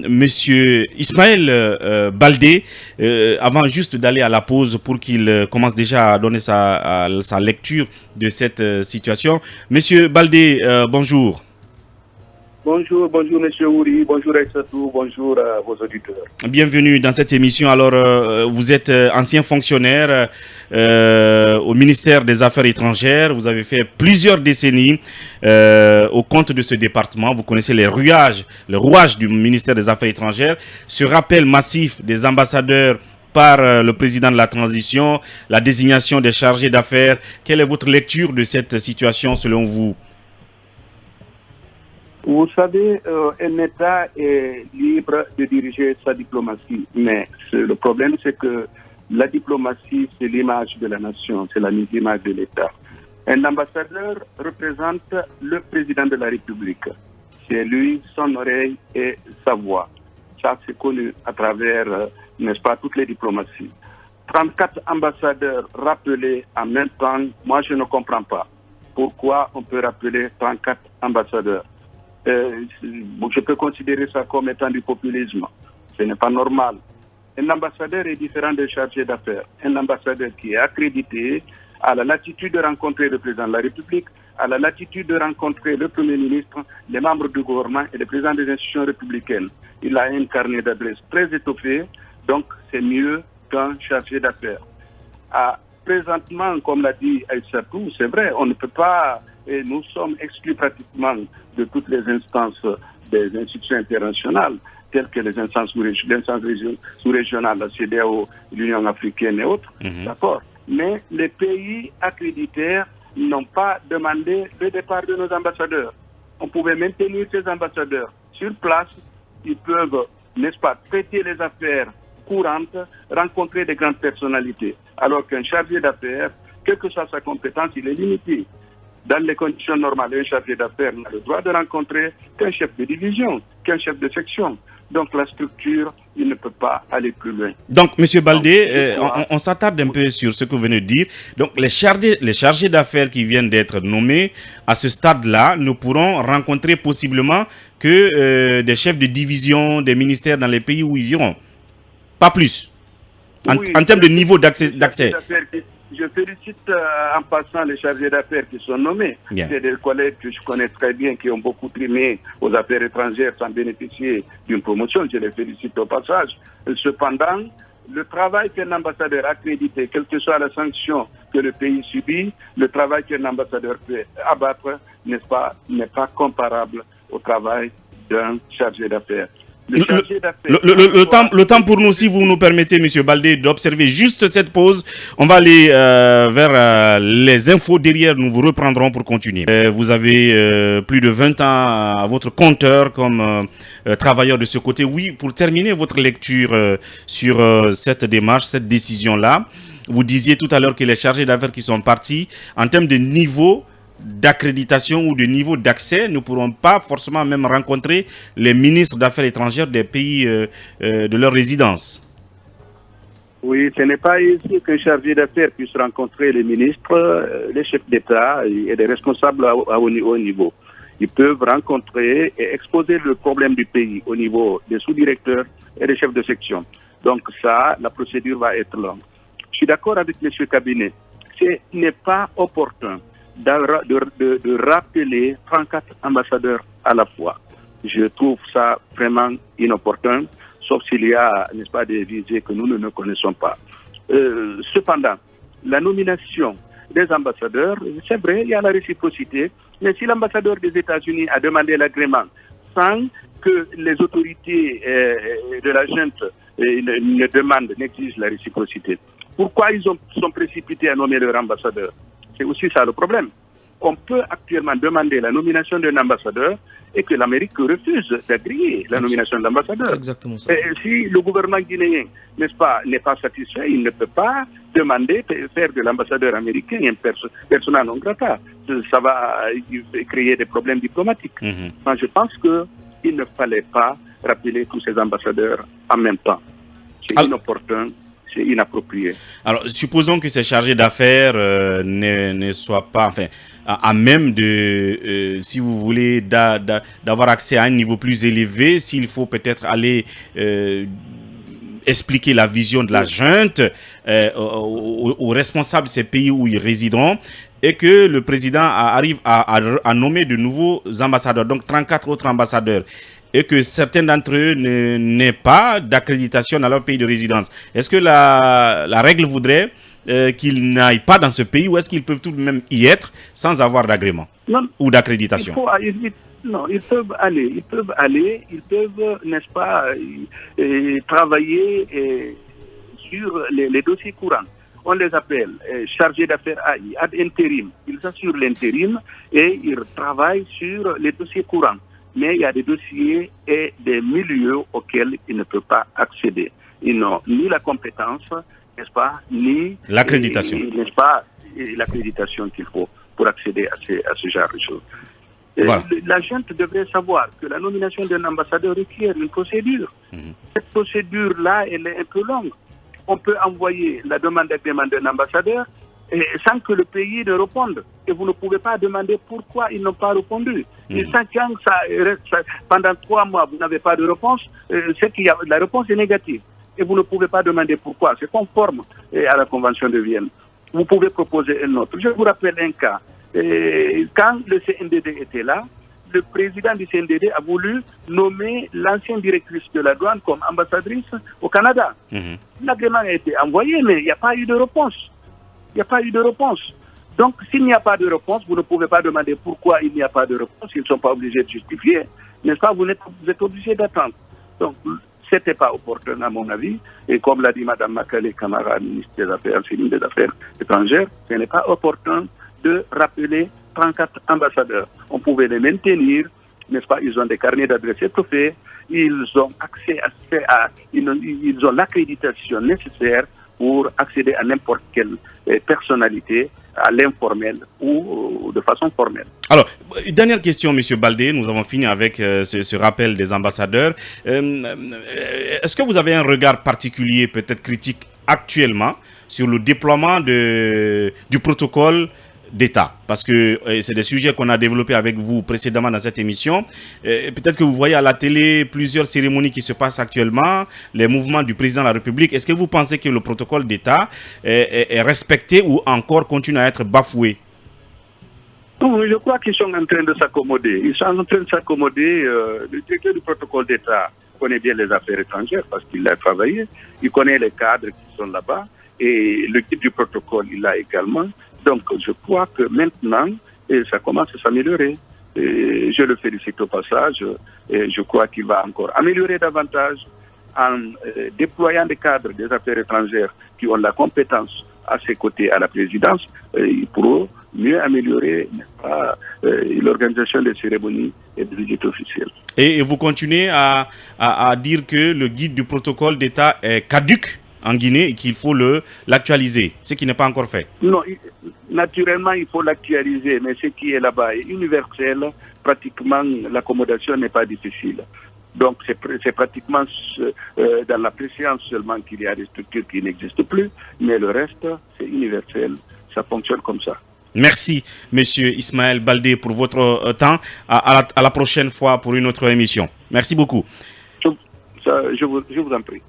Monsieur Ismaël Baldé, avant juste d'aller à la pause pour qu'il commence déjà à donner sa lecture de cette situation. Monsieur Baldé, bonjour. Bonjour, bonjour Monsieur Ouri, bonjour Aïssatou, bonjour à vos auditeurs. Bienvenue dans cette émission. Alors, vous êtes ancien fonctionnaire au ministère des Affaires étrangères. Vous avez fait plusieurs décennies au compte de ce département. Vous connaissez le rouage du ministère des Affaires étrangères. Ce rappel massif des ambassadeurs par le président de la transition, la désignation des chargés d'affaires. Quelle est votre lecture de cette situation selon vous? Vous savez, un État est libre de diriger sa diplomatie, mais le problème c'est que la diplomatie c'est l'image de la nation, c'est l'image de l'État. Un ambassadeur représente le président de la République. C'est lui, son oreille et sa voix. Ça c'est connu à travers, n'est-ce pas, toutes les diplomaties. 34 ambassadeurs rappelés en même temps, moi je ne comprends pas pourquoi on peut rappeler 34 ambassadeurs. Je peux considérer ça comme étant du populisme. Ce n'est pas normal. Un ambassadeur est différent d'un chargé d'affaires. Un ambassadeur qui est accrédité a la latitude de rencontrer le président de la République, a la latitude de rencontrer le Premier ministre, les membres du gouvernement et les présidents des institutions républicaines. Il a un carnet d'adresses très étoffé, donc c'est mieux qu'un chargé d'affaires. Présentement, comme l'a dit Aïssatou, c'est vrai, on ne peut pas, et nous sommes exclus pratiquement de toutes les instances des institutions internationales, telles que les instances sous-régionales, la CEDEAO, l'Union africaine et autres, d'accord. Mais les pays accréditaires n'ont pas demandé le départ de nos ambassadeurs. On pouvait maintenir ces ambassadeurs sur place, ils peuvent, n'est-ce pas, traiter les affaires courantes, rencontrer des grandes personnalités. Alors qu'un chargé d'affaires, quelle que soit sa compétence, il est limité. Dans les conditions normales, un chargé d'affaires n'a le droit de rencontrer qu'un chef de division, qu'un chef de section. Donc la structure, il ne peut pas aller plus loin. Donc, M. Baldé, on s'attarde un peu sur ce que vous venez de dire. Donc, les chargés d'affaires qui viennent d'être nommés à ce stade-là ne pourront rencontrer possiblement que des chefs de division des ministères dans les pays où ils iront. Pas plus. En termes de niveau d'accès. Je félicite en passant les chargés d'affaires qui sont nommés. Yeah. C'est des collègues que je connais très bien qui ont beaucoup primé aux affaires étrangères sans bénéficier d'une promotion. Je les félicite au passage. Cependant, le travail qu'un ambassadeur accrédité, quelle que soit la sanction que le pays subit, le travail qu'un ambassadeur peut abattre, n'est pas comparable au travail d'un chargé d'affaires. Le temps pour nous, si vous nous permettez, M. Baldé, d'observer juste cette pause. On va aller vers les infos derrière. Nous vous reprendrons pour continuer. Vous avez plus de 20 ans à votre compteur comme travailleur de ce côté. Oui, pour terminer votre lecture sur cette démarche, cette décision-là, vous disiez tout à l'heure que les chargés d'affaires qui sont partis, en termes de niveau d'accréditation ou de niveau d'accès, ne pourront pas forcément même rencontrer les ministres d'affaires étrangères des pays de leur résidence. Oui, ce n'est pas ici qu'un chargé d'affaires puisse rencontrer les ministres, les chefs d'État et les responsables à haut niveau. Ils peuvent rencontrer et exposer le problème du pays au niveau des sous-directeurs et des chefs de section. Donc ça, la procédure va être longue. Je suis d'accord avec M. Cabinet. Ce n'est pas opportun de rappeler 34 ambassadeurs à la fois. Je trouve ça vraiment inopportun, sauf s'il y a, n'est-ce pas, des visées que nous ne connaissons pas. Cependant, la nomination des ambassadeurs, c'est vrai, il y a la réciprocité, mais si l'ambassadeur des États-Unis a demandé l'agrément sans que les autorités de la junte ne demandent, n'exigent la réciprocité, pourquoi ils sont précipités à nommer leur ambassadeur? C'est aussi ça le problème. On peut actuellement demander la nomination d'un ambassadeur et que l'Amérique refuse d'agréer la nomination de l'ambassadeur. Exactement ça. Et si le gouvernement guinéen, n'est-ce pas, n'est pas satisfait, il ne peut pas demander faire de l'ambassadeur américain un persona non grata. Ça va créer des problèmes diplomatiques. Moi, je pense qu'il ne fallait pas rappeler tous ces ambassadeurs en même temps. C'est inopportun c'est inapproprié. Alors, supposons que ces chargés d'affaires ne soient pas, enfin, à même de, si vous voulez, d'avoir accès à un niveau plus élevé, s'il faut peut-être aller expliquer la vision de la junte aux responsables de ces pays où ils résideront, et que le président arrive à nommer de nouveaux ambassadeurs, donc 34 autres ambassadeurs, et que certains d'entre eux n'aient pas d'accréditation dans leur pays de résidence. Est-ce que la règle voudrait qu'ils n'aillent pas dans ce pays, ou est-ce qu'ils peuvent tout de même y être sans avoir d'agrément ou d'accréditation? Non, ils peuvent aller, ils peuvent, n'est-ce pas, travailler sur les dossiers courants. On les appelle chargés d'affaires AI, ad intérim. Ils assurent l'intérim et ils travaillent sur les dossiers courants. Mais il y a des dossiers et des milieux auxquels ils ne peuvent pas accéder. Ils n'ont ni la compétence, n'est-ce pas, ni l'accréditation, n'est-ce pas, l'accréditation qu'il faut pour accéder à ce genre de choses. Voilà. La junte devrait savoir que la nomination d'un ambassadeur requiert une procédure. Cette procédure-là, elle est un peu longue. On peut envoyer la demande d'agrément d'un ambassadeur sans que le pays ne réponde. Et vous ne pouvez pas demander pourquoi ils n'ont pas répondu. Et sans que pendant 3 mois, vous n'avez pas de réponse, c'est qu'il y a, la réponse est négative. Et vous ne pouvez pas demander pourquoi. C'est conforme à la Convention de Vienne. Vous pouvez proposer un autre. Je vous rappelle un cas. Quand le CNDD était là, le président du CNDD a voulu nommer l'ancienne directrice de la douane comme ambassadrice au Canada. L'agrément a été envoyé, mais il n'y a pas eu de réponse. Il n'y a pas eu de réponse. Donc, s'il n'y a pas de réponse, vous ne pouvez pas demander pourquoi il n'y a pas de réponse. Ils ne sont pas obligés de justifier. N'est-ce pas? Vous êtes obligés d'attendre. Donc, ce n'était pas opportun, à mon avis. Et comme l'a dit Mme Makale Camara, ministre des Affaires civiles des Affaires étrangères, ce n'est pas opportun de rappeler 34 ambassadeurs. On pouvait les maintenir, n'est-ce pas? Ils ont des carnets d'adresses étoffés, ils ont accès ils ont l'accréditation nécessaire pour accéder à n'importe quelle personnalité, à l'informel ou de façon formelle. Alors, dernière question, M. Baldé, nous avons fini avec ce rappel des ambassadeurs. Est-ce que vous avez un regard particulier, peut-être critique, actuellement, sur le déploiement du protocole d'État, parce que c'est des sujets qu'on a développés avec vous précédemment dans cette émission. Peut-être que vous voyez à la télé plusieurs cérémonies qui se passent actuellement, les mouvements du président de la République. Est-ce que vous pensez que le protocole d'État est respecté ou encore continue à être bafoué? Non, je crois qu'ils sont en train de s'accommoder. Ils sont en train de s'accommoder. Le directeur du protocole d'État connaît bien les affaires étrangères parce qu'il a travaillé. Il connaît les cadres qui sont là-bas. Et le guide du protocole, il l'a également. Donc, je crois que maintenant, ça commence à s'améliorer. Je le félicite au passage. Et je crois qu'il va encore améliorer davantage en déployant des cadres des affaires étrangères qui ont la compétence à ses côtés à la présidence. Ils pourront mieux améliorer l'organisation des cérémonies et des visites officielles. Et vous continuez à dire que le guide du protocole d'État est caduc en Guinée et qu'il faut l'actualiser, ce qui n'est pas encore fait? Non, naturellement, il faut l'actualiser, mais ce qui est là-bas est universel. Pratiquement, l'accommodation n'est pas difficile. Donc, c'est pratiquement dans la préséance seulement qu'il y a des structures qui n'existent plus, mais le reste, c'est universel. Ça fonctionne comme ça. Merci, Monsieur Ismaël Baldé, pour votre temps. À la prochaine fois pour une autre émission. Merci beaucoup. Je vous en prie.